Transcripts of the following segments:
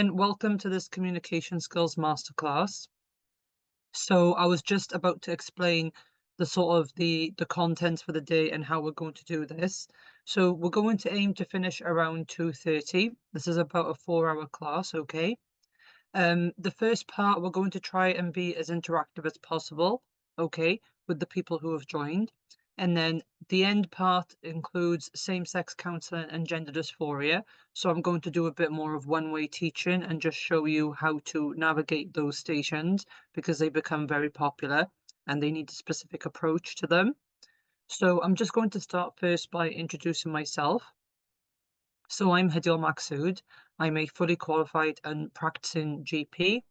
And welcome to this communication skills masterclass. So I was just about to explain the sort of the contents for the day and how we're going to do this. So we're going to aim to finish around 2:30. This is about a 4-hour class, okay? The first part, we're going to try and be as interactive as possible, okay, with the people who have joined. And then the end part includes same-sex counselling and gender dysphoria. So I'm going to do a bit more of one-way teaching and just show you how to navigate those stations because they become very popular and they need a specific approach to them. So I'm just going to start first by introducing myself. So I'm Hadil Maksud. I'm a fully qualified and practicing GP.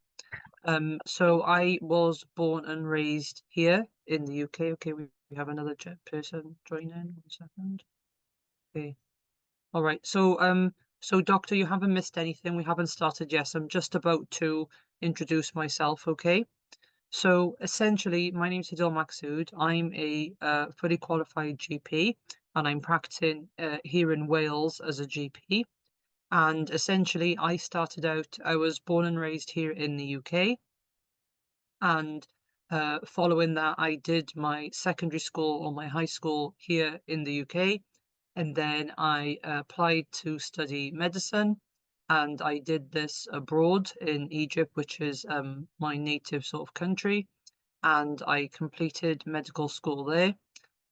So I was born and raised here in the UK. Okay, we have another person joining. 1 second. Okay. All right. So doctor, you haven't missed anything. We haven't started yet. I'm just about to introduce myself. Okay. So essentially, my name is Hadil Maksud. I'm a fully qualified GP, and I'm practicing here in Wales as a GP. And essentially, I was born and raised here in the UK. And following that, I did my secondary school or my high school here in the UK. And then I applied to study medicine. And I did this abroad in Egypt, which is my native sort of country. And I completed medical school there.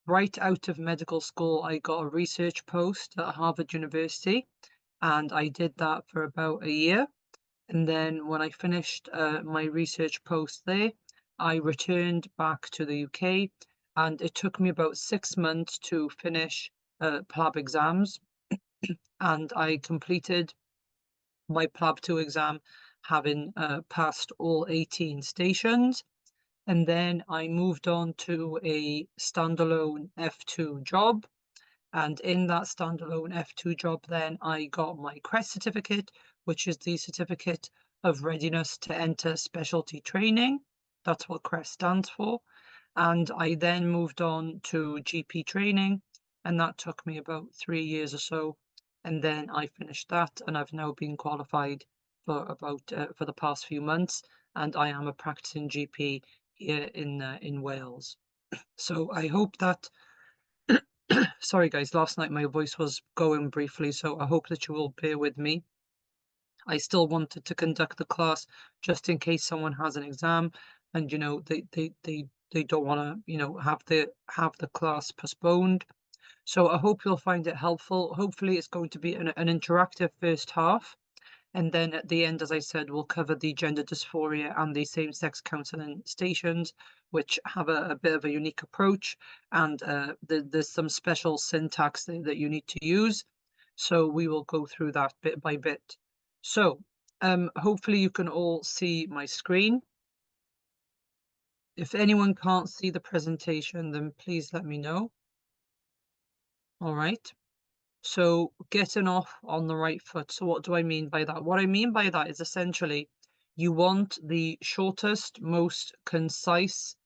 Right out of medical school, I got a research post at Harvard University. And I did that for about a year. And then when I finished my research post there, I returned back to the UK, and it took me about 6 months to finish PLAB exams. And I completed my PLAB 2 exam, having passed all 18 stations. And then I moved on to a standalone F2 job. And in that standalone F2 job, then I got my CREST certificate, which is the certificate of readiness to enter specialty training. That's what CREST stands for. And I then moved on to GP training, and that took me about 3 years or so. And then I finished that, and I've now been qualified for about for the past few months, and I am a practicing GP here in Wales. So I hope that sorry guys, last night my voice was going briefly, so I hope that you will bear with me. I still wanted to conduct the class just in case someone has an exam and they don't want to have the class postponed. So I hope you'll find it helpful. Hopefully it's going to be an interactive first half. And then at the end, as I said, we'll cover the gender dysphoria and the same-sex counselling stations, which have a bit of a unique approach. And there's some special syntax that you need to use. So we will go through that bit by bit. So hopefully you can all see my screen. If anyone can't see the presentation, then please let me know. All right. So getting off on the right foot. So what do I mean by that? What I mean by that is essentially you want the shortest, most concise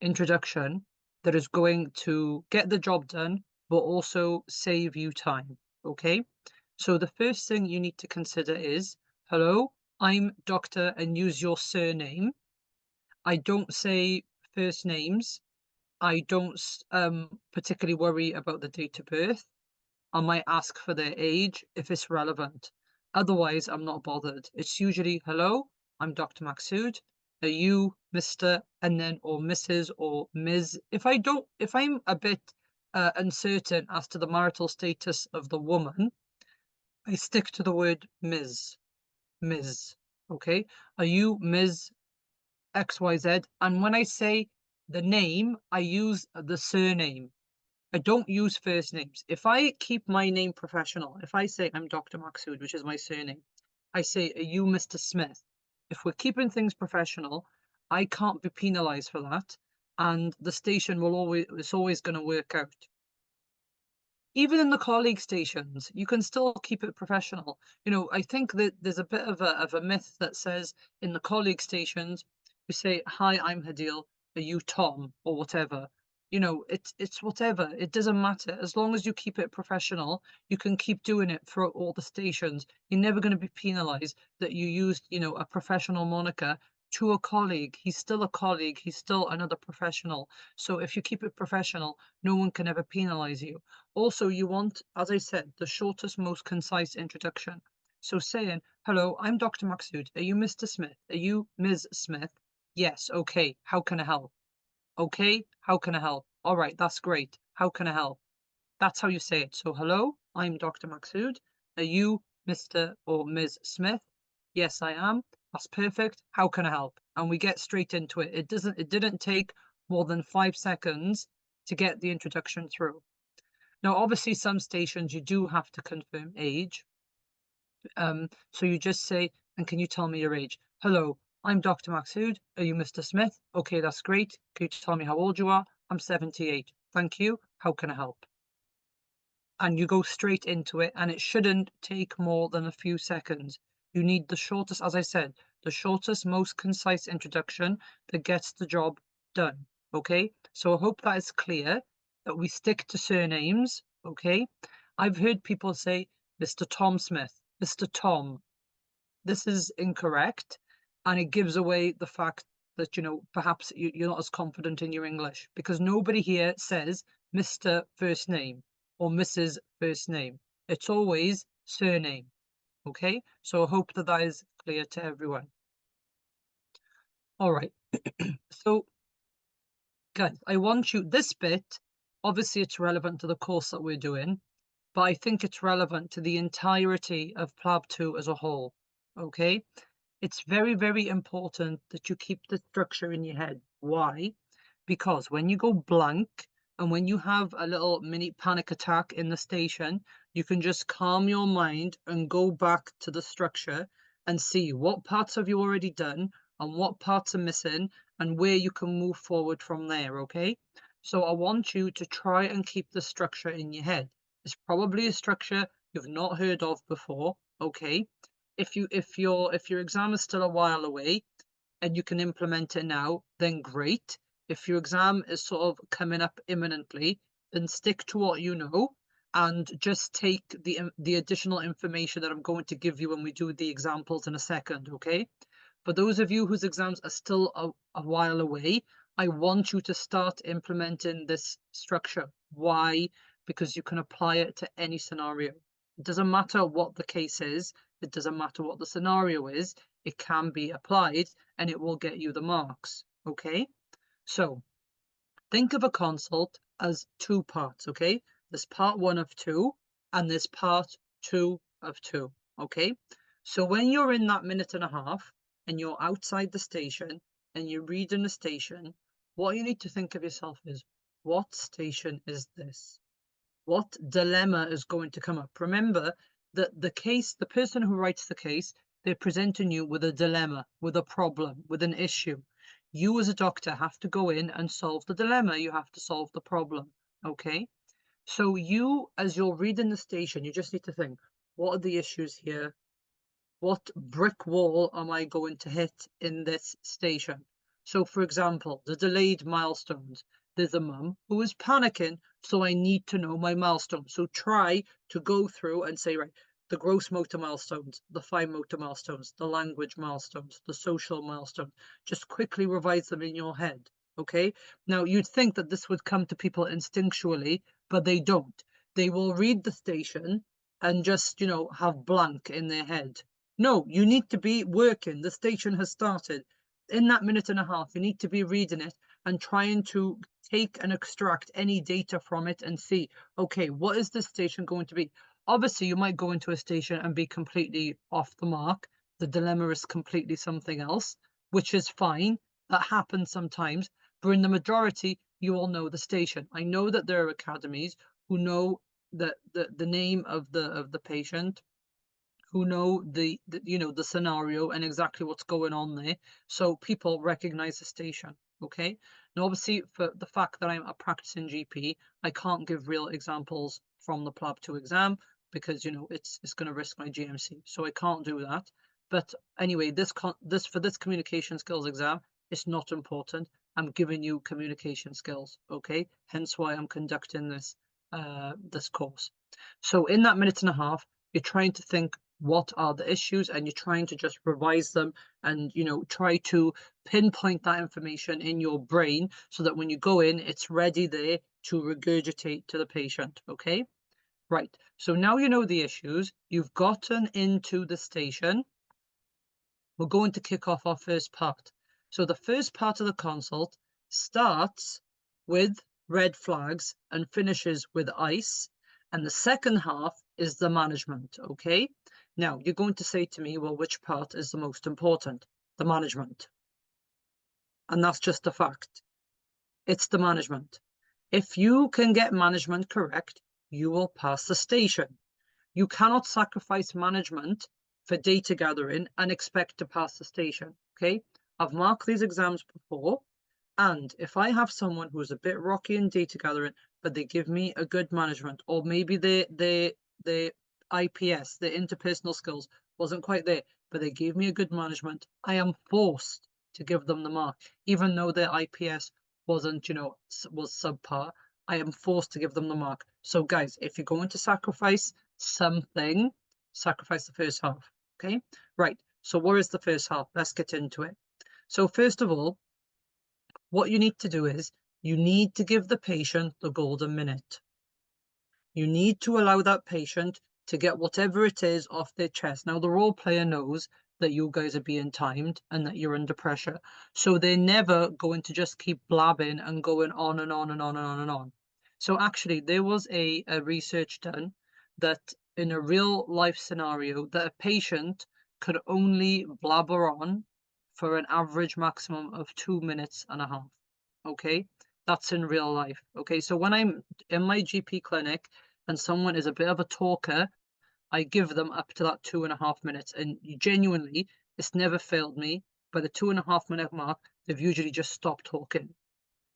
introduction that is going to get the job done, but also save you time. Okay. So the first thing you need to consider is, hello, I'm Doctor, and use your surname. I don't say first names. I don't particularly worry about the date of birth. I might ask for their age if it's relevant. Otherwise, I'm not bothered. It's usually, hello, I'm Dr. Maksud. Are you Mr. and then or Mrs. or Ms. If I'm a bit uncertain as to the marital status of the woman, I stick to the word Ms. Ms. Okay? Are you Ms. XYZ? And when I say the name, I use the surname. I don't use first names. If I keep my name professional, if I say I'm Dr. Maksud, which is my surname, I say, are you Mr. Smith? If we're keeping things professional, I can't be penalized for that. And the station it's always going to work out. Even in the colleague stations, you can still keep it professional. I think that there's a bit of a myth that says in the colleague stations, we say, hi, I'm Hadil, are you Tom, or whatever. You know, it's whatever. It doesn't matter. As long as you keep it professional, you can keep doing it throughout all the stations. You're never going to be penalized that you used, you know, a professional moniker to a colleague. He's still a colleague. He's still another professional. So if you keep it professional, no one can ever penalize you. Also, you want, as I said, the shortest, most concise introduction. So saying, hello, I'm Dr. Maksud. Are you Mr. Smith? Are you Ms. Smith? Yes. Okay. How can I help? Okay, how can I help? All right, that's great. How can I help? That's how you say it. So, hello, I'm Dr. Maksud. Are you Mr. or Ms. Smith? Yes, I am. That's perfect. How can I help? And we get straight into it. It didn't take more than 5 seconds to get the introduction through. Now, obviously, some stations you do have to confirm age. So you just say, and can you tell me your age? Hello, I'm Dr. Maksud. Are you Mr. Smith? Okay, that's great. Can you tell me how old you are? I'm 78. Thank you. How can I help? And you go straight into it, and it shouldn't take more than a few seconds. You need the shortest, as I said, the shortest, most concise introduction that gets the job done. Okay, so I hope that is clear, that we stick to surnames. Okay, I've heard people say Mr. Tom Smith, Mr. Tom. This is incorrect, and it gives away the fact that, you know, perhaps you're not as confident in your English, because nobody here says Mr. First Name or Mrs. First Name. It's always surname. Okay, so I hope that that is clear to everyone. All right. So, guys, I want you, this bit, obviously it's relevant to the course that we're doing, but I think it's relevant to the entirety of PLAB 2 as a whole. Okay, it's very, very important that you keep the structure in your head. Why? Because when you go blank and when you have a little mini panic attack in the station, you can just calm your mind and go back to the structure and see what parts have you already done and what parts are missing and where you can move forward from there. Okay, so I want you to try and keep the structure in your head. It's probably a structure you've not heard of before. Okay, if your exam is still a while away and you can implement it now, then great. If your exam is sort of coming up imminently, then stick to what you know and just take the additional information that I'm going to give you when we do the examples in a second. Okay, for those of you whose exams are still a while away, I want you to start implementing this structure. Why? Because you can apply it to any scenario. It doesn't matter what the case is. It doesn't matter what the scenario is. It can be applied and it will get you the marks. Okay, so think of a consult as two parts. Okay, there's part 1 of 2 and there's part 2 of 2. Okay, so when you're in that minute and a half and you're outside the station and you're reading the station, what you need to think of yourself is, what station is this? What dilemma is going to come up? Remember that the person who writes the case, they're presenting you with a dilemma, with a problem, with an issue. You as a doctor have to go in and solve the dilemma. You have to solve the problem. Okay, so you, as you're reading the station, you just need to think, what are the issues here? What brick wall am I going to hit in this station? So, for example, the delayed milestones. There's a mum who is panicking, so I need to know my milestones. So try to go through and say, right, the gross motor milestones, the fine motor milestones, the language milestones, the social milestones. Just quickly revise them in your head. Okay. Now, you'd think that this would come to people instinctually, but they don't. They will read the station and just, you know, have blank in their head. No, you need to be working. The station has started. In that minute and a half, you need to be reading it and trying to take and extract any data from it and see, okay, what is this station going to be? Obviously, you might go into a station and be completely off the mark. The dilemma is completely something else, which is fine. That happens sometimes. But in the majority, you all know the station. I know that there are academies who know the name of the patient, who know the you know, the scenario and exactly what's going on there, so people recognize the station. Okay, now obviously for the fact that I'm a practicing GP, I can't give real examples from the PLAB 2 exam because, you know, it's going to risk my GMC, so I can't do that. But anyway, this for this communication skills exam, it's not important. I'm giving you communication skills, okay? Hence why I'm conducting this this course. So in that minute and a half, you're trying to think what are the issues, and you're trying to just revise them, and try to pinpoint that information in your brain so that when you go in, it's ready there to regurgitate to the patient, okay? Right, so now you know the issues, you've gotten into the station. We're going to kick off our first part. So the first part of the consult starts with red flags and finishes with ice. And the second half is the management, okay? Now, you're going to say to me, well, which part is the most important? The management. And that's just a fact. It's the management. If you can get management correct, you will pass the station. You cannot sacrifice management for data gathering and expect to pass the station, okay? I've marked these exams before, and if I have someone who's a bit rocky in data gathering, but they give me a good management, or maybe the IPS, the interpersonal skills, wasn't quite there, but they gave me a good management, I am forced to give them the mark, even though their IPS wasn't, was subpar. I am forced to give them the mark. So guys, if you're going to sacrifice something, sacrifice the first half, okay? Right, so what is the first half? Let's get into it. So first of all, what you need to do is you need to give the patient the golden minute. You need to allow that patient to get whatever it is off their chest. Now, the role player knows that you guys are being timed and that you're under pressure. So they're never going to just keep blabbing and going on and on and on and on and on. So actually, there was a research done that in a real life scenario, that a patient could only blabber on for an average maximum of 2.5 minutes. Okay, that's in real life. Okay, so when I'm in my GP clinic and someone is a bit of a talker, I give them up to that 2.5 minutes. And genuinely, it's never failed me. By the 2.5 minute mark, they've usually just stopped talking.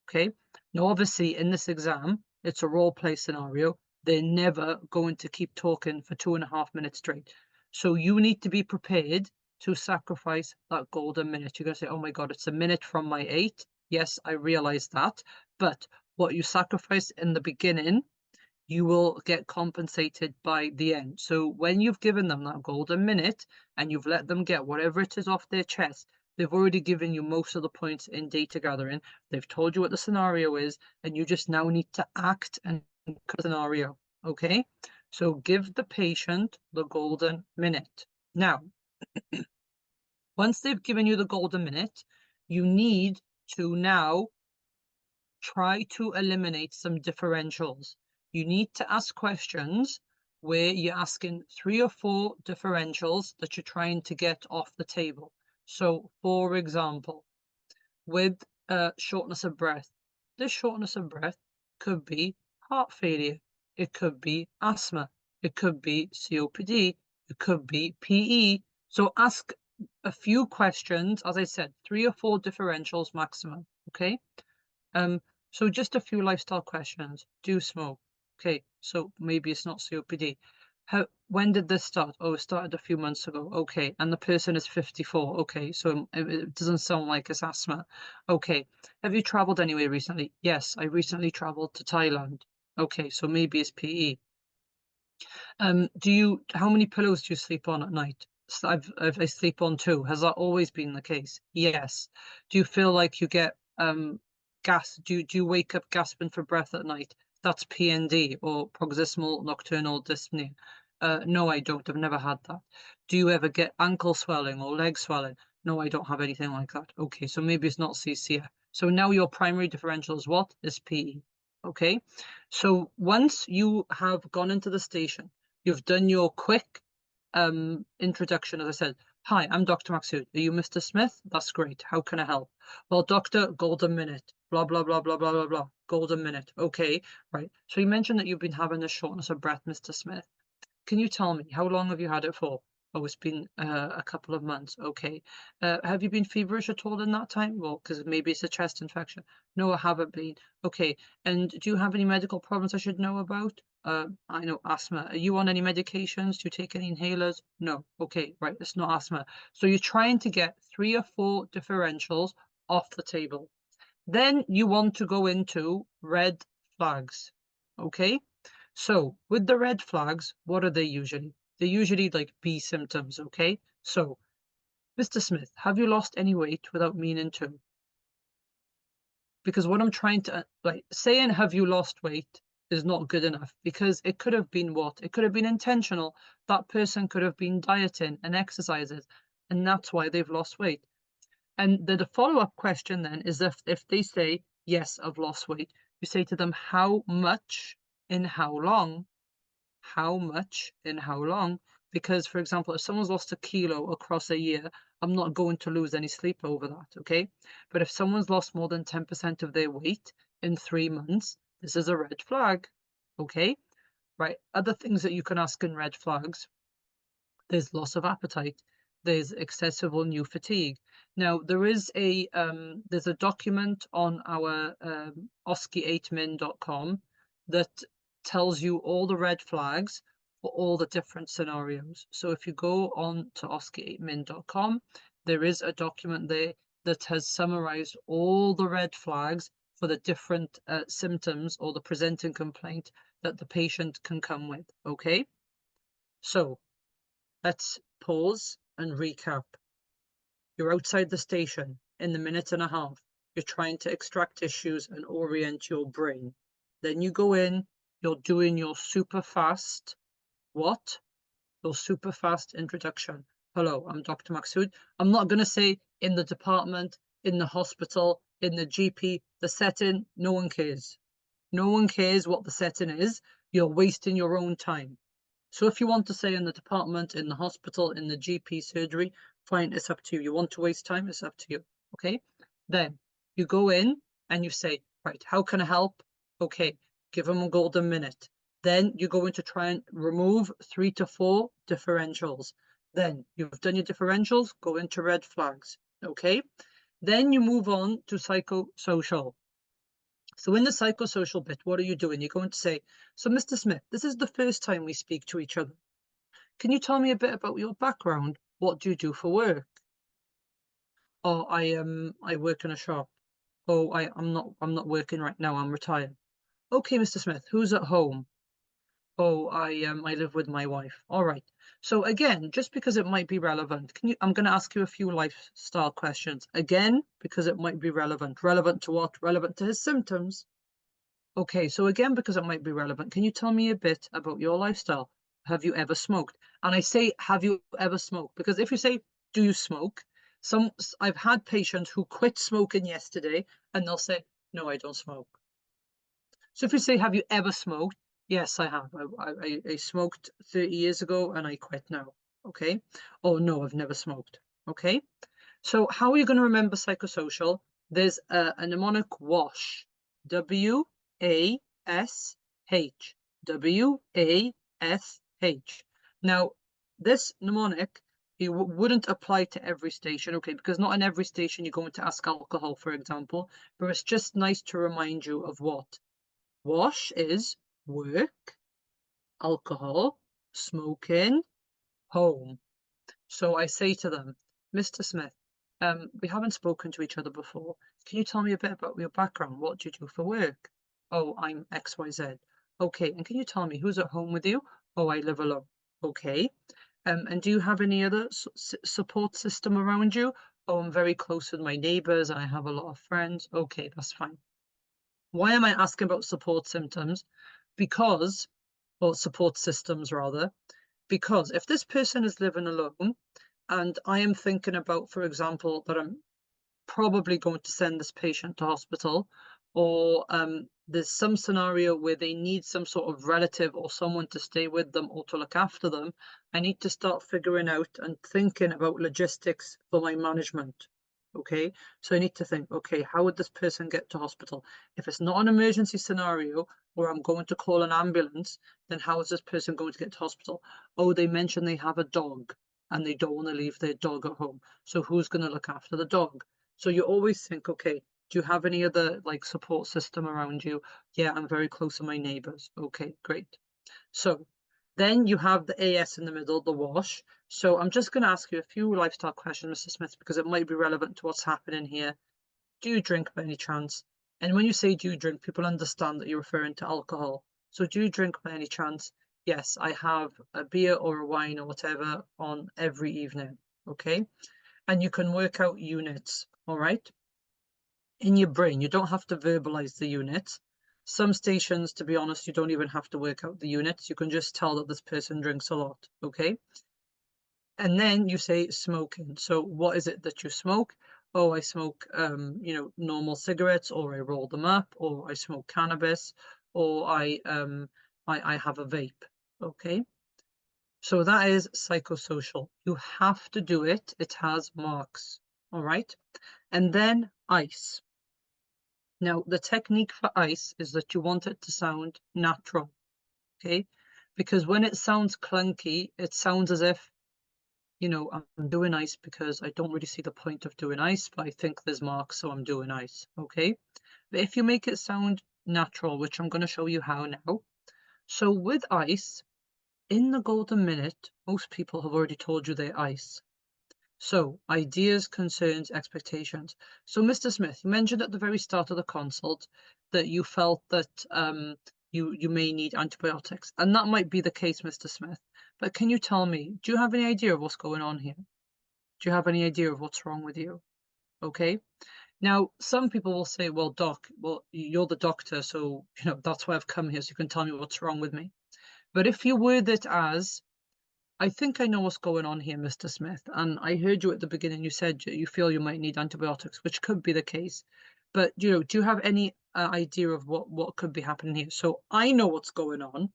Okay. Now, obviously, in this exam, it's a role play scenario. They're never going to keep talking for 2.5 minutes straight. So you need to be prepared to sacrifice that golden minute. You're going to say, oh my God, it's a minute from my 8. Yes, I realize that. But what you sacrifice in the beginning, you will get compensated by the end. So when you've given them that golden minute and you've let them get whatever it is off their chest, they've already given you most of the points in data gathering. They've told you what the scenario is, and you just now need to act and cut the scenario. Okay? So give the patient the golden minute. Now, once they've given you the golden minute, you need to now try to eliminate some differentials. You need to ask questions where you're asking 3 or 4 differentials that you're trying to get off the table. So, for example, with shortness of breath, this shortness of breath could be heart failure, it could be asthma, it could be COPD, it could be PE. So ask a few questions, as I said, 3 or 4 differentials maximum, okay? So just a few lifestyle questions. Do you smoke? Okay, so maybe it's not COPD. When did this start? Oh, it started a few months ago. Okay, and the person is 54. Okay, so it doesn't sound like it's asthma. Okay, have you traveled anywhere recently? Yes, I recently traveled to Thailand. Okay, so maybe it's PE. How many pillows do you sleep on at night? So I sleep on 2. Has that always been the case? Yes. Do you feel like you get do you wake up gasping for breath at night? That's PND, or paroxysmal nocturnal dyspnea. No, I don't. I've never had that. Do you ever get ankle swelling or leg swelling? No, I don't have anything like that. Okay, so maybe it's not CCF. So now your primary differential is what? Is PE. Okay, so once you have gone into the station, you've done your quick introduction, as I said. Hi, I'm Dr. Maxud. Are you Mr. Smith? That's great. How can I help? Well, doctor, golden minute. Blah, blah, blah, blah, blah, blah, blah. Golden minute. Okay, right. So you mentioned that you've been having a shortness of breath, Mr. Smith. Can you tell me, how long have you had it for? Oh, it's been a couple of months. Okay. Have you been feverish at all in that time? Well, because maybe it's a chest infection. No, I haven't been. Okay. And do you have any medical problems I should know about? I know asthma. Are you on any medications? Do you take any inhalers? No. Okay, right. It's not asthma. So you're trying to get 3 or 4 differentials off the table. Then you want to go into red flags, okay? So with the red flags, what are they usually? They're usually like B symptoms, okay? So, Mr. Smith, have you lost any weight without meaning to? Because what I'm trying to, like, saying have you lost weight is not good enough, because it could have been what? It could have been intentional. That person could have been dieting and exercises, and that's why they've lost weight. And the follow-up question then is, if they say, yes, I've lost weight, you say to them, how much in how long? How much in how long? Because, for example, if someone's lost a kilo across a year, I'm not going to lose any sleep over that, okay? But if someone's lost more than 10% of their weight in 3 months, this is a red flag, okay? Right, other things that you can ask in red flags, there's loss of appetite, there's excessive or new fatigue. Now, there's a document on our OSCE8min.com that tells you all the red flags for all the different scenarios. So if you go on to OSCE8min.com, there is a document there that has summarized all the red flags for the different symptoms or the presenting complaint that the patient can come with, okay? So let's pause and recap. You're outside the station in the minute and a half. You're trying to extract tissues and orient your brain. Then you go in, you're doing your super fast, what? Your super fast introduction. Hello, I'm Dr. Maksud. I'm not going to say in the department, in the hospital, in the GP, the setting. No one cares. No one cares what the setting is. You're wasting your own time. So if you want to say in the department, in the hospital, in the GP surgery, fine, it's up to you. You want to waste time, it's up to you, okay? Then you go in and you say, right, how can I help? Okay, give them a golden minute. Then you go in to try and remove 3 to 4 differentials. Then you've done your differentials, go into red flags, okay? Then you move on to psychosocial. So in the psychosocial bit, what are you doing? You're going to say, so Mr. Smith, this is the first time we speak to each other. Can you tell me a bit about your background? What do you do for work? Oh, I work in a shop. Oh, I'm not working right now, I'm retired. Okay, Mr. Smith, who's at home? Oh, I live with my wife. All right. So again, just because it might be relevant, I'm going to ask you a few lifestyle questions. Again, because it might be relevant. Relevant to what? Relevant to his symptoms. Okay, so again, because it might be relevant, can you tell me a bit about your lifestyle? Have you ever smoked? And I say, have you ever smoked? Because if you say, do you smoke? I've had patients who quit smoking yesterday and they'll say, no, I don't smoke. So if you say, have you ever smoked? Yes, I have. I smoked 30 years ago and I quit now. Okay. Oh, no, I've never smoked. Okay. So how are you going to remember psychosocial? There's a mnemonic WASH. W-A-S-H. W-A-S-H. Now, this mnemonic, it wouldn't apply to every station, okay, because not in every station you're going to ask alcohol, for example, but it's just nice to remind you of what. WASH is work, alcohol, smoking, home. So I say to them, Mr. Smith, we haven't spoken to each other before. Can you tell me a bit about your background? What do you do for work? Oh, I'm XYZ. Okay, and can you tell me who's at home with you? Oh, I live alone. Okay. And do you have any other support system around you? Oh, I'm very close with my neighbors and I have a lot of friends. Okay, that's fine. Why am I asking about support symptoms? Because, or support systems rather, because if this person is living alone and I am thinking about, for example, that I'm probably going to send this patient to hospital, or there's some scenario where they need some sort of relative or someone to stay with them or to look after them, I need to start figuring out and thinking about logistics for my management. Okay, so I need to think, okay, how would this person get to hospital? If it's not an emergency scenario where I'm going to call an ambulance, then how is this person going to get to hospital? Oh, they mentioned they have a dog and they don't want to leave their dog at home. So who's going to look after the dog? So you always think, okay, do you have any other like support system around you? Yeah, I'm very close to my neighbors. Okay, great. So then you have the AS in the middle, the WASH. So I'm just going to ask you a few lifestyle questions, Mr. Smith, because it might be relevant to what's happening here. do you drink by any chance? And when you say do you drink, people understand that you're referring to alcohol. So do you drink by any chance? Yes, I have a beer or a wine or whatever on every evening. Okay. And you can work out units. All right. In your brain, you don't have to verbalize the units. Some stations, to be honest, you don't even have to work out the units. You can just tell that this person drinks a lot. Okay. And then you say smoking. So what is it that you smoke? Oh, I smoke, normal cigarettes, or I roll them up, or I smoke cannabis, or I have a vape. Okay. So that is psychosocial. You have to do it. It has marks. All right. And then ice. Now, the technique for ice is that you want it to sound natural. Okay. Because when it sounds clunky, it sounds as if, I'm doing ice because I don't really see the point of doing ice, but I think there's marks, so I'm doing ice. Okay. But if you make it sound natural, which I'm going to show you how now. So with ice, in the golden minute, most people have already told you they're ice. So ideas, concerns, expectations. So Mr. Smith, you mentioned at the very start of the consult that you felt that you may need antibiotics, and that might be the case, Mr. Smith. But can you tell me, do you have any idea of what's going on here? Do you have any idea of what's wrong with you? Okay. Now, some people will say, well, doc, well, you're the doctor, so that's why I've come here, so you can tell me what's wrong with me. But if you word it as, I think I know what's going on here, Mr. Smith. And I heard you at the beginning, you said you feel you might need antibiotics, which could be the case. But, do you have any idea of what could be happening here? So I know what's going on.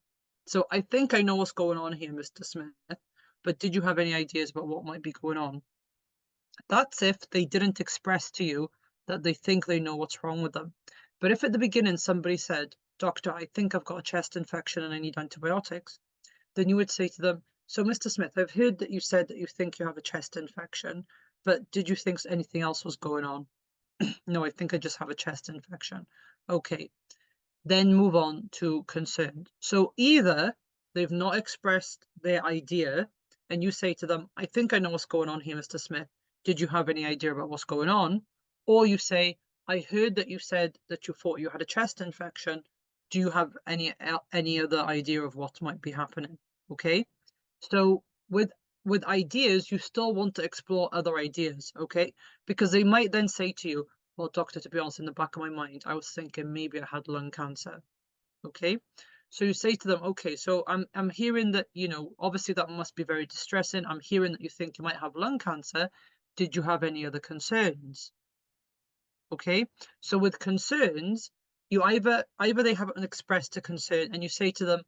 So I think I know what's going on here, Mr. Smith. But did you have any ideas about what might be going on? That's if they didn't express to you that they think they know what's wrong with them. But if at the beginning somebody said, Doctor, I think I've got a chest infection and I need antibiotics, then you would say to them, so Mr. Smith, I've heard that you said that you think you have a chest infection, but did you think anything else was going on? No, I think I just have a chest infection. Okay, then move on to concern. So either they've not expressed their idea and you say to them, I think I know what's going on here, Mr. Smith. Did you have any idea about what's going on? Or you say, I heard that you said that you thought you had a chest infection. Do you have any other idea of what might be happening? Okay. So with ideas, you still want to explore other ideas, okay? Because they might then say to you, well, doctor, to be honest, in the back of my mind, I was thinking maybe I had lung cancer. Okay. So you say to them, okay, so I'm hearing that, obviously that must be very distressing. I'm hearing that you think you might have lung cancer. Did you have any other concerns? Okay. So with concerns, you either they haven't expressed a concern and you say to them,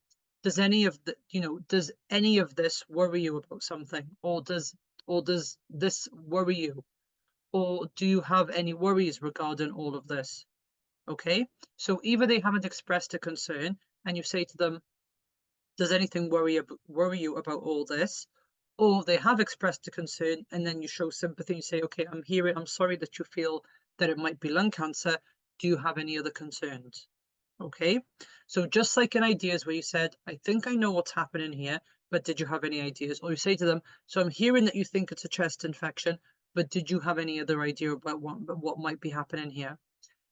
does any of this worry you about something? Or does this worry you? Or do you have any worries regarding all of this? Okay. So either they haven't expressed a concern and you say to them, does anything worry you about all this? Or they have expressed a concern and then you show sympathy and say, okay, I'm sorry that you feel that it might be lung cancer. Do you have any other concerns? Okay. So just like in ideas where you said, I think I know what's happening here, but did you have any ideas? Or you say to them, so I'm hearing that you think it's a chest infection, but did you have any other idea about what might be happening here?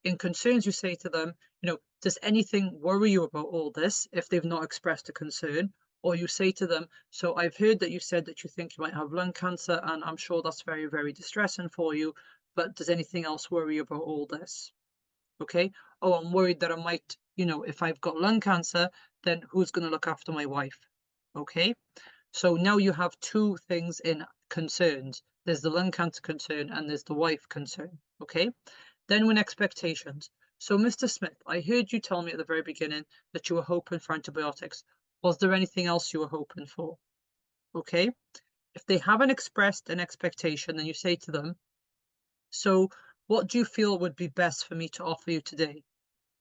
In concerns, you say to them, does anything worry you about all this if they've not expressed a concern? Or you say to them, so I've heard that you said that you think you might have lung cancer, and I'm sure that's very, very distressing for you, but does anything else worry you about all this? Okay. Oh, I'm worried that I might, if I've got lung cancer, then who's going to look after my wife? Okay. So now you have two things in concerns. There's the lung cancer concern and there's the wife concern. Okay. Then when expectations. So Mr. Smith, I heard you tell me at the very beginning that you were hoping for antibiotics. Was there anything else you were hoping for? Okay. If they haven't expressed an expectation, then you say to them, so what do you feel would be best for me to offer you today?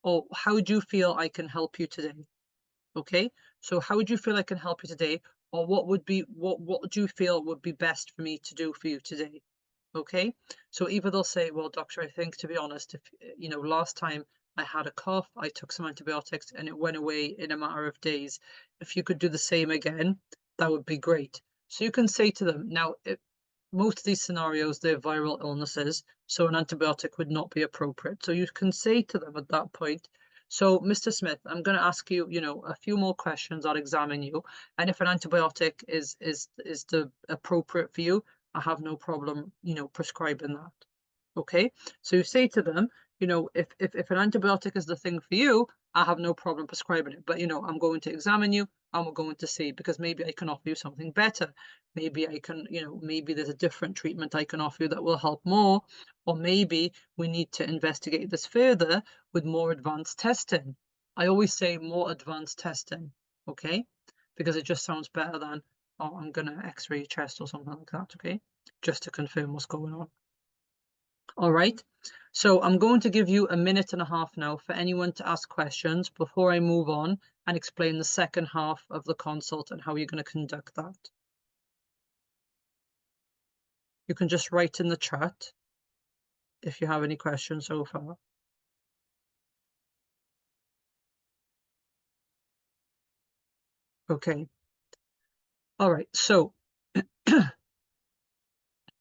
Or how do you feel I can help you today? Okay. So how would you feel I can help you today? Or what do you feel would be best for me to do for you today? Okay. So either they'll say, well, doctor, I think to be honest, if last time I had a cough, I took some antibiotics and it went away in a matter of days. If you could do the same again, that would be great. So you can say to them, now, most of these scenarios, they're viral illnesses, so an antibiotic would not be appropriate. So you can say to them at that point, so Mr. Smith, I'm going to ask you, a few more questions. I'll examine you, and if an antibiotic is the appropriate for you, I have no problem, prescribing that. Okay, so you say to them, if an antibiotic is the thing for you, I have no problem prescribing it. But I'm going to examine you, and we're going to see, because maybe I can offer you something better. Maybe I can, maybe there's a different treatment I can offer you that will help more, or maybe we need to investigate this further with more advanced testing. I always say more advanced testing, okay? Because it just sounds better than, oh, I'm gonna x-ray your chest or something like that, okay? Just to confirm what's going on. All right, so I'm going to give you a minute and a half now for anyone to ask questions before I move on and explain the second half of the consult and how you're going to conduct that. You can just write in the chat if you have any questions so far. Okay. All right, so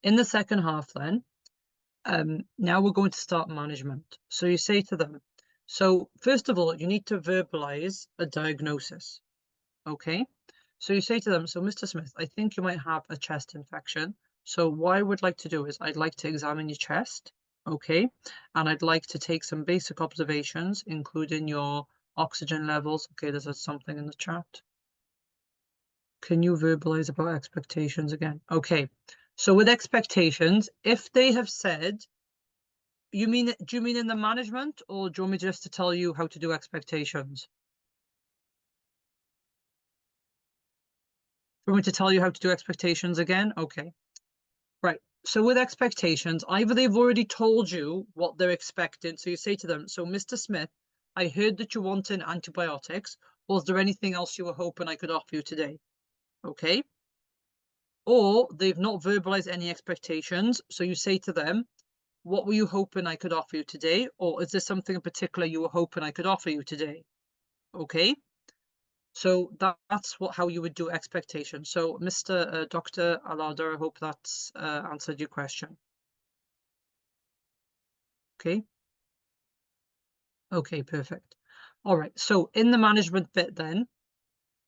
in the second half then, now we're going to start management. So you say to them, so first of all, you need to verbalize a diagnosis, okay? So you say to them, so Mr. Smith, I think you might have a chest infection. So what I would like to do is I'd like to examine your chest, okay? And I'd like to take some basic observations, including your oxygen levels. Okay, there's something in the chat. Can you verbalize about expectations again? Okay, so with expectations, if they have said, do you mean in the management, or do you want me just to tell you how to do expectations? Do you want me to tell you how to do expectations again? Okay, right. So with expectations, either they've already told you what they're expecting. So you say to them, so Mr. Smith, I heard that you wanted antibiotics. Was there anything else you were hoping I could offer you today? Okay. Or they've not verbalized any expectations. So you say to them, what were you hoping I could offer you today? Or is there something in particular you were hoping I could offer you today? Okay. So that's how you would do expectation. So Mr. Dr. Alada, I hope that's answered your question. Okay. Okay, perfect. All right. So in the management bit then,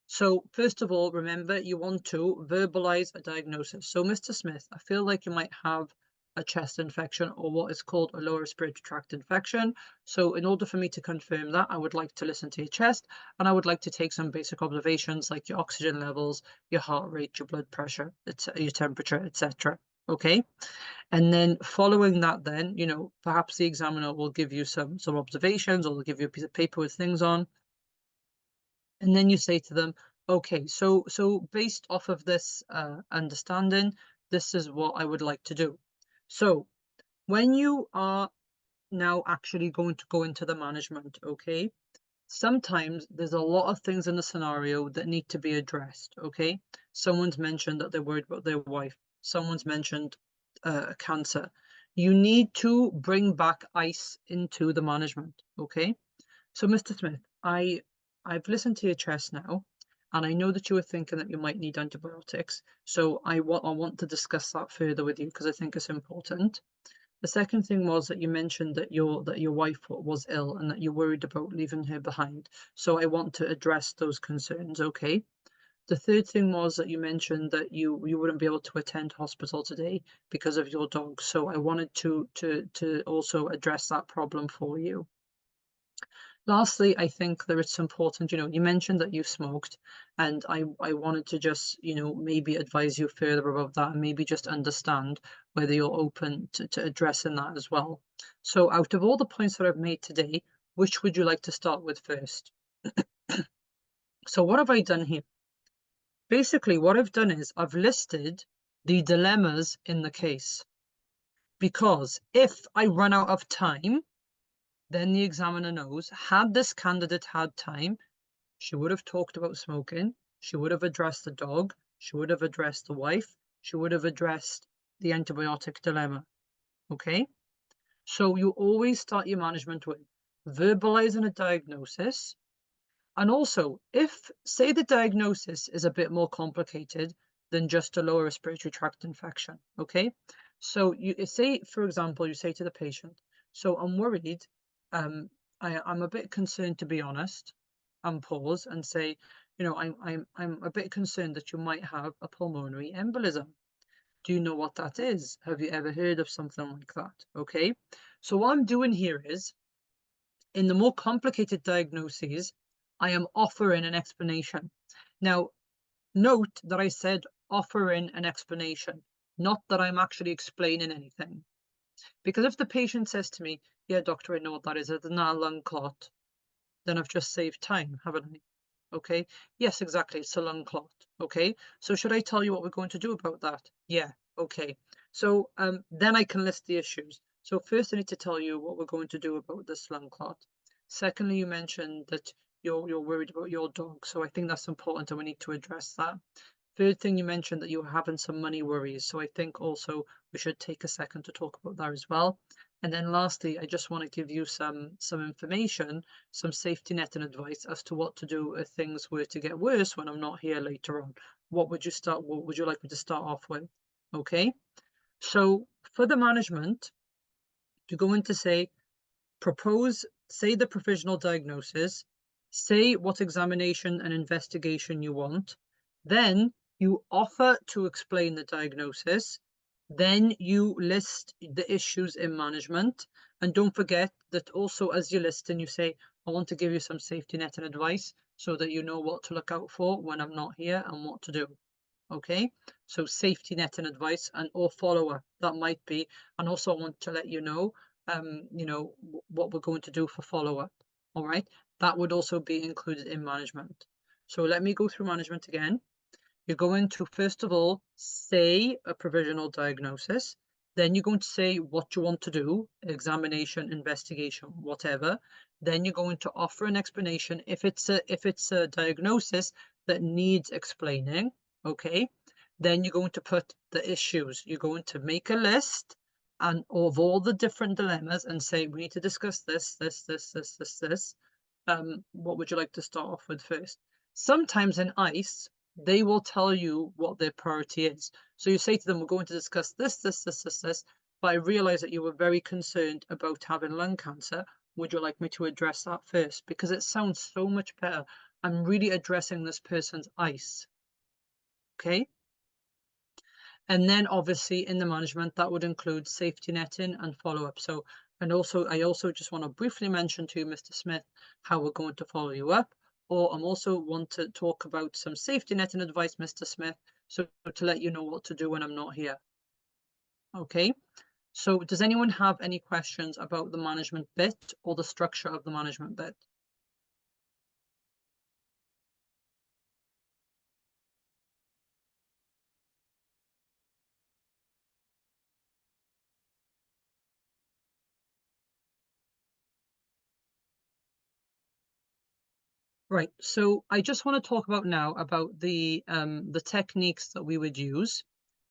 so first of all, remember you want to verbalize a diagnosis. So Mr. Smith, I feel like you might have a chest infection or what is called a lower respiratory tract infection. So in order for me to confirm that, I would like to listen to your chest, and I would like to take some basic observations like your oxygen levels, your heart rate, your blood pressure, your temperature, etc. Okay. And then following that, then, perhaps the examiner will give you some observations, or they'll give you a piece of paper with things on. And then you say to them, okay, so based off of this understanding, this is what I would like to do. So when you are now actually going to go into the management, okay, sometimes there's a lot of things in the scenario that need to be addressed, okay? Someone's mentioned that they're worried about their wife. Someone's mentioned cancer. You need to bring back ICE into the management, okay? So Mr. Smith, I've listened to your chest now, and I know that you were thinking that you might need antibiotics. So I want to discuss that further with you because I think it's important. The second thing was that you mentioned that your wife was ill and that you're worried about leaving her behind. So I want to address those concerns, okay? The third thing was that you mentioned that you wouldn't be able to attend hospital today because of your dog. So I wanted to also address that problem for you. Lastly, I think that it's important, you mentioned that you smoked, and I wanted to just, maybe advise you further about that and maybe just understand whether you're open to addressing that as well. So out of all the points that I've made today, which would you like to start with first? So what have I done here? Basically, what I've done is I've listed the dilemmas in the case, because if I run out of time, then the examiner knows, had this candidate had time, she would have talked about smoking, she would have addressed the dog, she would have addressed the wife, she would have addressed the antibiotic dilemma. Okay? So you always start your management with verbalizing a diagnosis. And also, if, say, the diagnosis is a bit more complicated, than just a lower respiratory tract infection, okay? So you say, for example, you say to the patient, so I'm worried, I'm a bit concerned, to be honest, and pause and say, you know, I'm a bit concerned that you might have a pulmonary embolism. Do you know what that is? Have you ever heard of something like that? Okay. So what I'm doing here is, in the more complicated diagnoses, I am offering an explanation. Now, note that I said offering an explanation, not that I'm actually explaining anything. Because if the patient says to me, yeah, doctor, I know what that is, it's not a lung clot, then I've just saved time, haven't I? Okay. Yes, exactly. It's a lung clot. Okay. So should I tell you what we're going to do about that? Yeah. Okay. So then I can list the issues. So first I need to tell you what we're going to do about this lung clot. Secondly, you mentioned that you're worried about your dog. So I think that's important and we need to address that. Third thing, you mentioned that you were having some money worries. So I think also we should take a second to talk about that as well. And then lastly, I just want to give you some information, some safety net and advice as to what to do if things were to get worse when I'm not here later on. What would you like me to start off with? Okay. So for the management, you're going to say say the provisional diagnosis, say what examination and investigation you want, then you offer to explain the diagnosis, then you list the issues in management, and don't forget that also as you list and you say, I want to give you some safety net and advice so that you know what to look out for when I'm not here and what to do. Okay, so safety net and advice and or follower that might be, and also I want to let you know what we're going to do for follow-up. All right, that would also be included in management. So let me go through management again. You're going to first of all say a provisional diagnosis, then you're going to say what you want to do, examination, investigation, whatever. Then you're going to offer an explanation if it's a diagnosis that needs explaining. Okay, then you're going to put the issues. You're going to make a list and of all the different dilemmas and say we need to discuss this. What would you like to start off with first? Sometimes in ICE, they will tell you what their priority is. So you say to them, we're going to discuss this, but I realize that you were very concerned about having lung cancer. Would you like me to address that first? Because it sounds so much better. I'm really addressing this person's ICE. Okay. And then obviously in the management, that would include safety netting and follow-up. So, I also just want to briefly mention to you, Mr. Smith, how we're going to follow you up. Or I'm also want to talk about some safety netting advice, Mr. Smith, so to let you know what to do when I'm not here. Okay. So does anyone have any questions about the management bit or the structure of the management bit? Right. So I just want to talk about now about the techniques that we would use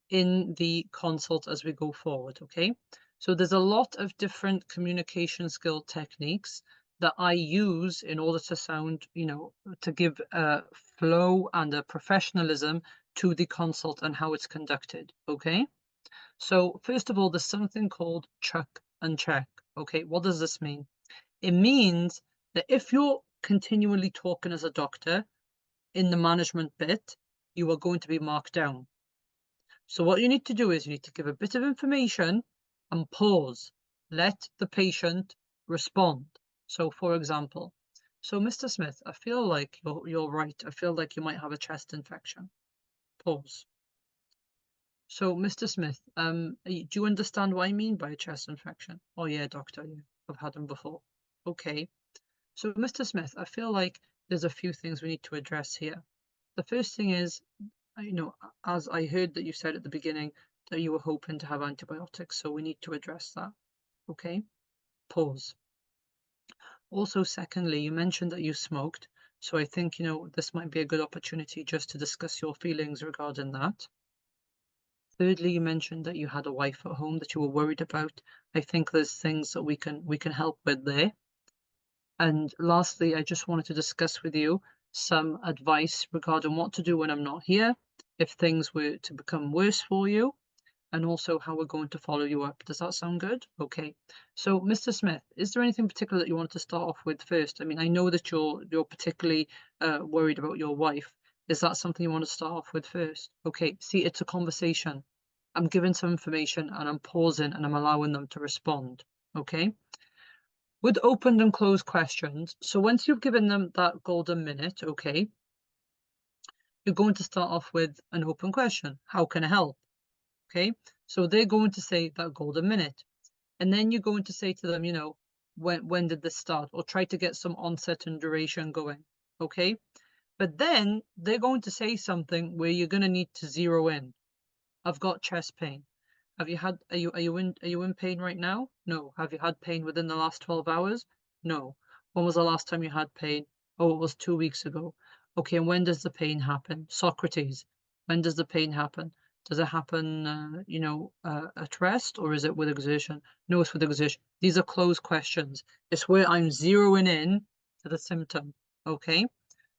in the consult as we go forward, okay? So there's a lot of different communication skill techniques that I use in order to sound, to give a flow and a professionalism to the consult and how it's conducted, okay? So first of all, there's something called chuck and check, okay? What does this mean? It means that if you're continually talking as a doctor in the management bit, you are going to be marked down. So what you need to do is you need to give a bit of information and pause. Let the patient respond. So for example, so Mr. Smith, I feel like you're right. I feel like you might have a chest infection. Pause. So Mr. Smith, do you understand what I mean by a chest infection? Oh yeah, doctor, yeah, I've had them before. Okay. So Mr. Smith, I feel like there's a few things we need to address here. The first thing is, as I heard that you said at the beginning that you were hoping to have antibiotics, so we need to address that. Okay, pause. Also, secondly, you mentioned that you smoked, so I think, this might be a good opportunity just to discuss your feelings regarding that. Thirdly, you mentioned that you had a wife at home that you were worried about. I think there's things that we can help with there. And lastly, I just wanted to discuss with you some advice regarding what to do when I'm not here if things were to become worse for you, and also how we're going to follow you up. Does that sound good? Okay. So, Mr. Smith, is there anything particular that you want to start off with first? I mean, I know that you're particularly worried about your wife. Is that something you want to start off with first? Okay. See, it's a conversation. I'm giving some information and I'm pausing and I'm allowing them to respond. Okay. With open and closed questions, so once you've given them that golden minute, okay, you're going to start off with an open question. How can I help? Okay, so they're going to say that golden minute. And then you're going to say to them, you know, when did this start? Or try to get some onset and duration going. Okay. But then they're going to say something where you're going to need to zero in. I've got chest pain. Have you had, are you in pain right now? No. Have you had pain within the last 12 hours? No. When was the last time you had pain? Oh, it was 2 weeks ago. Okay, and when does the pain happen? Socrates, when does the pain happen? Does it happen, at rest, or is it with exertion? No, it's with exertion. These are closed questions. It's where I'm zeroing in to the symptom. Okay,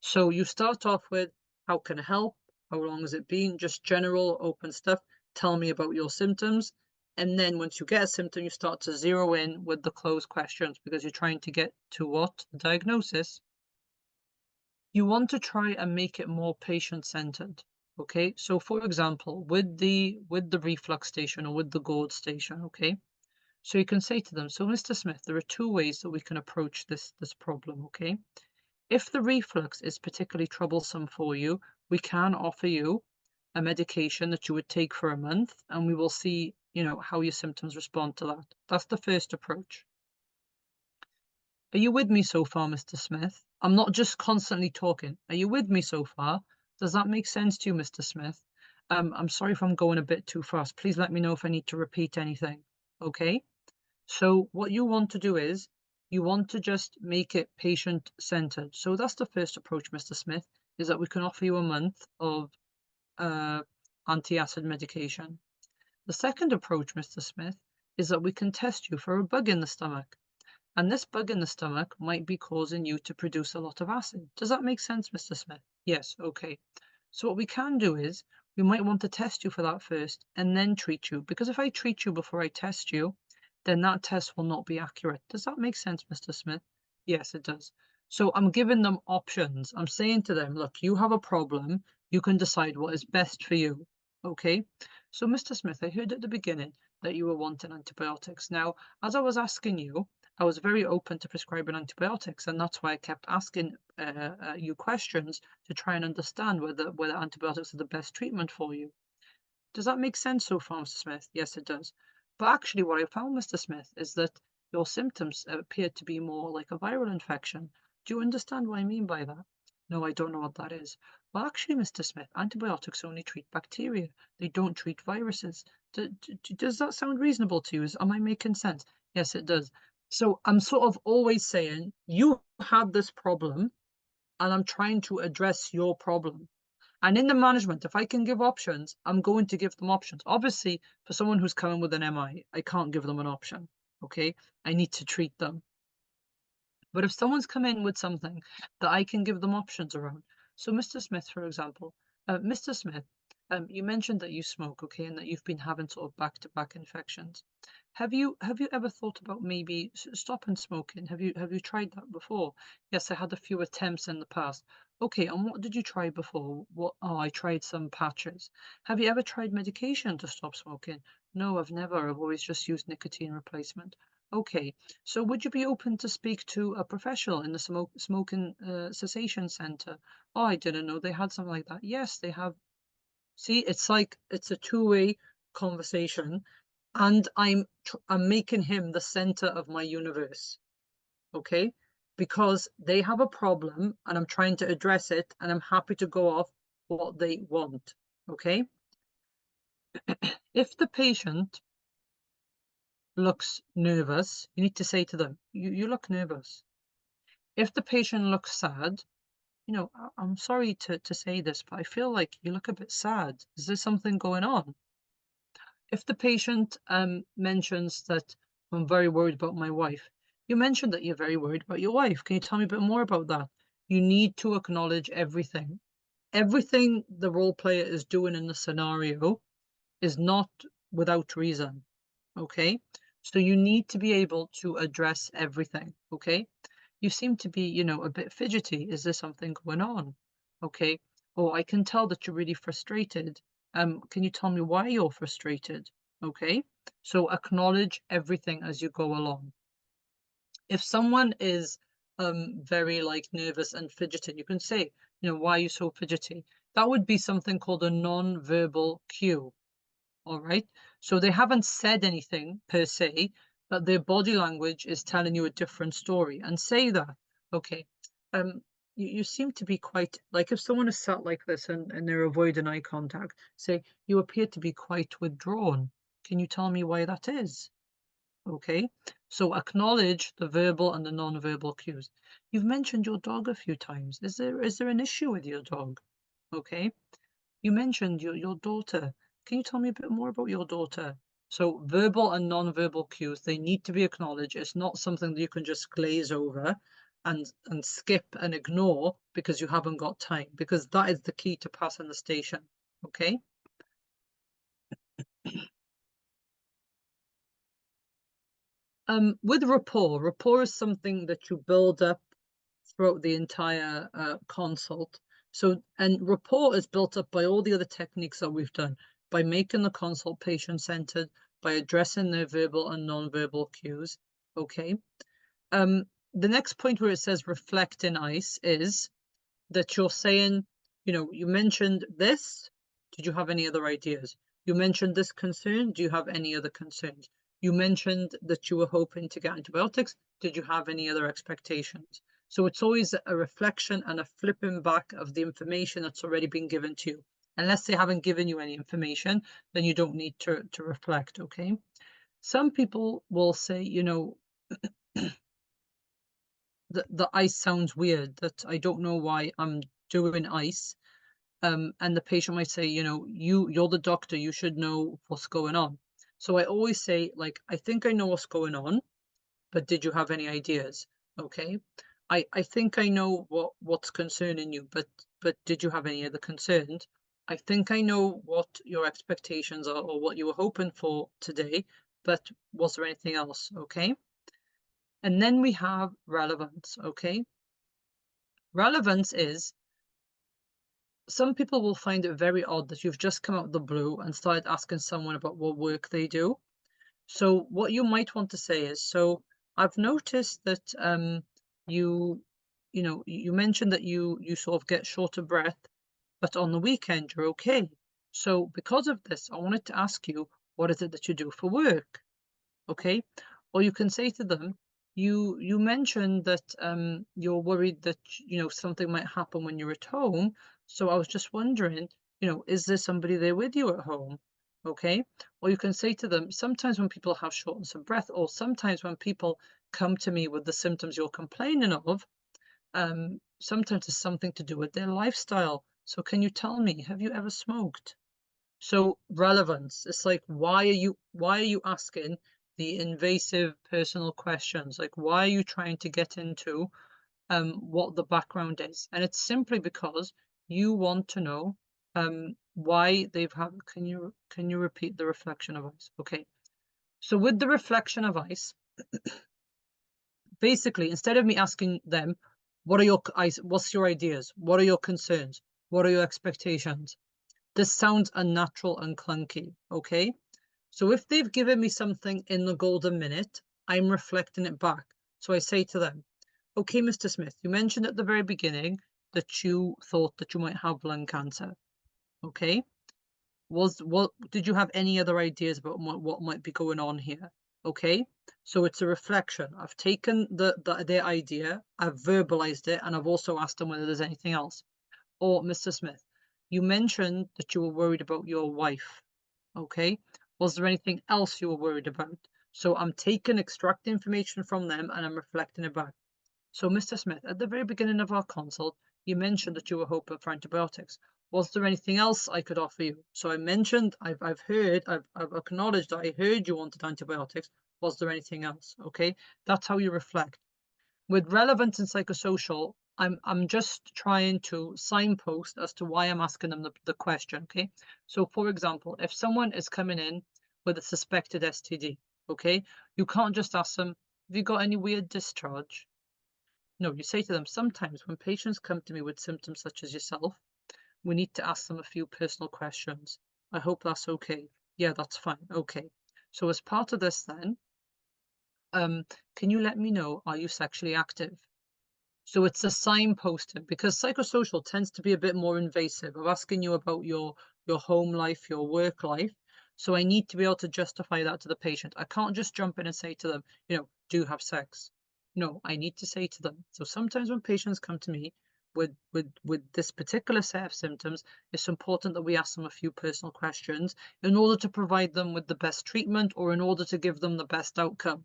so you start off with, how can I help? How long has it been? Just general open stuff. Tell me about your symptoms. And then once you get a symptom, you start to zero in with the closed questions because you're trying to get to what? The diagnosis. You want to try and make it more patient-centered. Okay, so for example, with the reflux station or with the GORD station, okay, so you can say to them, so Mr. Smith, there are two ways that we can approach this problem, okay? If the reflux is particularly troublesome for you, we can offer you a medication that you would take for a month, and we will see, how your symptoms respond to that. That's the first approach. Are you with me so far, Mr. Smith? I'm not just constantly talking. Are you with me so far? Does that make sense to you, Mr. Smith? I'm sorry if I'm going a bit too fast. Please let me know if I need to repeat anything. Okay? So what you want to do is you want to just make it patient-centered. So that's the first approach, Mr. Smith, is that we can offer you a month of anti-acid medication. The second approach, Mr. Smith, is that we can test you for a bug in the stomach. And this bug in the stomach might be causing you to produce a lot of acid. Does that make sense, Mr. Smith? Yes, okay. So what we can do is we might want to test you for that first and then treat you. Because if I treat you before I test you, then that test will not be accurate. Does that make sense, Mr. Smith? Yes, it does. So I'm giving them options. I'm saying to them, look, you have a problem. You can decide what is best for you. Okay? So, Mr. Smith, I heard at the beginning that you were wanting antibiotics. Now, as I was asking you, I was very open to prescribing antibiotics, and that's why I kept asking you questions to try and understand whether antibiotics are the best treatment for you. Does that make sense so far, Mr. Smith? Yes, it does. But actually, what I found, Mr. Smith, is that your symptoms appear to be more like a viral infection. Do you understand what I mean by that? No, I don't know what that is. Well, actually, Mr. Smith, antibiotics only treat bacteria. They don't treat viruses. Does that sound reasonable to you? Am I making sense? Yes, it does. So I'm sort of always saying, you have this problem, and I'm trying to address your problem. And in the management, if I can give options, I'm going to give them options. Obviously, for someone who's coming with an MI, I can't give them an option. Okay, I need to treat them. But if someone's come in with something that I can give them options around. So, Mr. Smith, for example, Mr. Smith, you mentioned that you smoke, okay, and that you've been having sort of back-to-back infections. Have you ever thought about maybe stopping smoking? Have you tried that before? Yes, I had a few attempts in the past. Okay, and what did you try before? What? Oh, I tried some patches. Have you ever tried medication to stop smoking? No, I've never. I've always just used nicotine replacement. Okay, so would you be open to speak to a professional in the smoking cessation center? Oh, I didn't know they had something like that. Yes, they have. See, it's like it's a two-way conversation, and I'm making him the center of my universe. Okay, because they have a problem, and I'm trying to address it, and I'm happy to go off what they want. Okay, if the patient looks nervous, you need to say to them, you look nervous. If the patient looks sad, I'm sorry to say this, but I feel like you look a bit sad. Is there something going on? If the patient mentions that I'm very worried about my wife, you mentioned that you're very worried about your wife. Can you tell me a bit more about that? You need to acknowledge everything. everything the role player is doing in the scenario is not without reason, okay? So you need to be able to address everything, okay? You seem to be, a bit fidgety. Is there something going on? Okay. Oh, I can tell that you're really frustrated. Can you tell me why you're frustrated? Okay. So acknowledge everything as you go along. If someone is very like nervous and fidgety, you can say, why are you so fidgety? That would be something called a non-verbal cue. All right. So they haven't said anything per se, but their body language is telling you a different story. And say that, okay, you seem to be quite like if someone is sat like this and they're avoiding eye contact, say, you appear to be quite withdrawn. Can you tell me why that is? Okay. So acknowledge the verbal and the non-verbal cues. You've mentioned your dog a few times. Is there an issue with your dog? Okay. You mentioned your daughter. Can you tell me a bit more about your daughter? So verbal and non-verbal cues, they need to be acknowledged. It's not something that you can just glaze over and skip and ignore because you haven't got time, because that is the key to passing the station. Okay. With rapport is something that you build up throughout the entire consult. So, and rapport is built up by all the other techniques that we've done, by making the consult patient-centered, by addressing their verbal and non-verbal cues. Okay. The next point where it says reflect in ICE is that you're saying, you mentioned this. Did you have any other ideas? You mentioned this concern. Do you have any other concerns? You mentioned that you were hoping to get antibiotics. Did you have any other expectations? So it's always a reflection and a flipping back of the information that's already been given to you. Unless they haven't given you any information, then you don't need to reflect, okay? Some people will say, the ICE sounds weird, that I don't know why I'm doing ICE. And the patient might say, you're the doctor, you should know what's going on. So I always say, like, I think I know what's going on, but did you have any ideas? Okay. I think I know what's concerning you, but did you have any other concerns? I think I know what your expectations are or what you were hoping for today, but was there anything else? Okay. And then we have relevance. Okay. Relevance is, some people will find it very odd that you've just come out of the blue and started asking someone about what work they do. So what you might want to say is, so I've noticed that you mentioned that you sort of get short of breath, but on the weekend you're okay. So because of this, I wanted to ask you, what is it that you do for work? Okay. Or you can say to them, you mentioned that you're worried that something might happen when you're at home. So I was just wondering, is there somebody there with you at home? Okay. Or you can say to them, sometimes when people have shortness of breath, or sometimes when people come to me with the symptoms you're complaining of, sometimes it's something to do with their lifestyle. So can you tell me, have you ever smoked? So relevance, it's like, why are you asking the invasive personal questions? Like, why are you trying to get into what the background is? And it's simply because you want to know why they've had. Can you repeat the reflection of ice? Okay. So with the reflection of ice, basically, instead of me asking them, what's your ideas? What are your concerns? What are your expectations? This sounds unnatural and clunky, okay? So if they've given me something in the golden minute, I'm reflecting it back. So I say to them, okay, Mr. Smith, you mentioned at the very beginning that you thought that you might have lung cancer, okay? Did you have any other ideas about what might be going on here? Okay, so it's a reflection. I've taken their idea, I've verbalized it, and I've also asked them whether there's anything else. Or Mr. Smith, you mentioned that you were worried about your wife. Okay, was there anything else you were worried about? So I'm extract information from them and I'm reflecting it back. So Mr. Smith, at the very beginning of our consult, you mentioned that you were hoping for antibiotics. Was there anything else I could offer you? So I mentioned, I've acknowledged that I heard you wanted antibiotics. Was there anything else? Okay, that's how you reflect. With relevance and psychosocial, I'm just trying to signpost as to why I'm asking them the question, okay? So for example, if someone is coming in with a suspected STD, okay, you can't just ask them, have you got any weird discharge? No, you say to them, sometimes when patients come to me with symptoms such as yourself, we need to ask them a few personal questions. I hope that's okay. Yeah, that's fine. Okay. So as part of this then, um, can you let me know, are you sexually active? So it's a signposting because psychosocial tends to be a bit more invasive of asking you about your home life, your work life. So I need to be able to justify that to the patient. I can't just jump in and say to them, do you have sex? No, I need to say to them. So sometimes when patients come to me with this particular set of symptoms, it's important that we ask them a few personal questions in order to provide them with the best treatment or in order to give them the best outcome.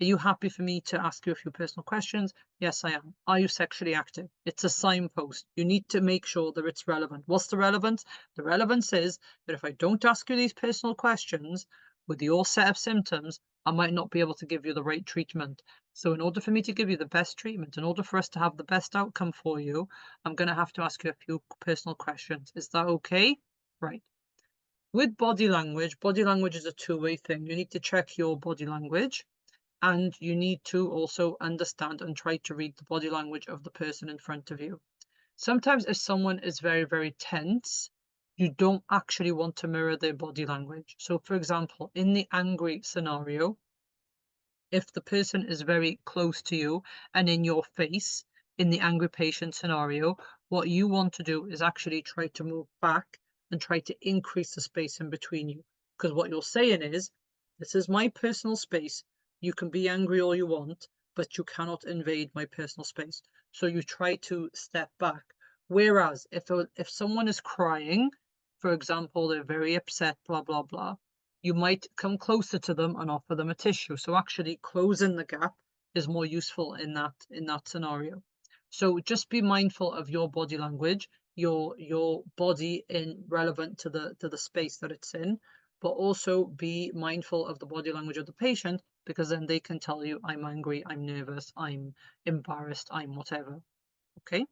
Are you happy for me to ask you a few personal questions? Yes, I am. Are you sexually active? It's a signpost. You need to make sure that it's relevant. What's the relevance? The relevance is that if I don't ask you these personal questions with your set of symptoms, I might not be able to give you the right treatment. So in order for me to give you the best treatment, in order for us to have the best outcome for you, I'm going to have to ask you a few personal questions. Is that okay? Right. With body language is a two-way thing. You need to check your body language and you need to also understand and try to read the body language of the person in front of you. Sometimes if someone is very, very tense, you don't actually want to mirror their body language. So for example, in the angry scenario, if the person is very close to you and in your face in the angry patient scenario, what you want to do is actually try to move back and try to increase the space in between you. Because what you're saying is, this is my personal space. You can be angry all you want, but you cannot invade my personal space. So you try to step back. Whereas if someone is crying, for example, they're very upset, blah, blah, blah, you might come closer to them and offer them a tissue. So actually closing the gap is more useful in that scenario. So just be mindful of your body language, your body in relevant to the space that it's in, but also be mindful of the body language of the patient because then they can tell you, I'm angry, I'm nervous, I'm embarrassed, I'm whatever. Okay?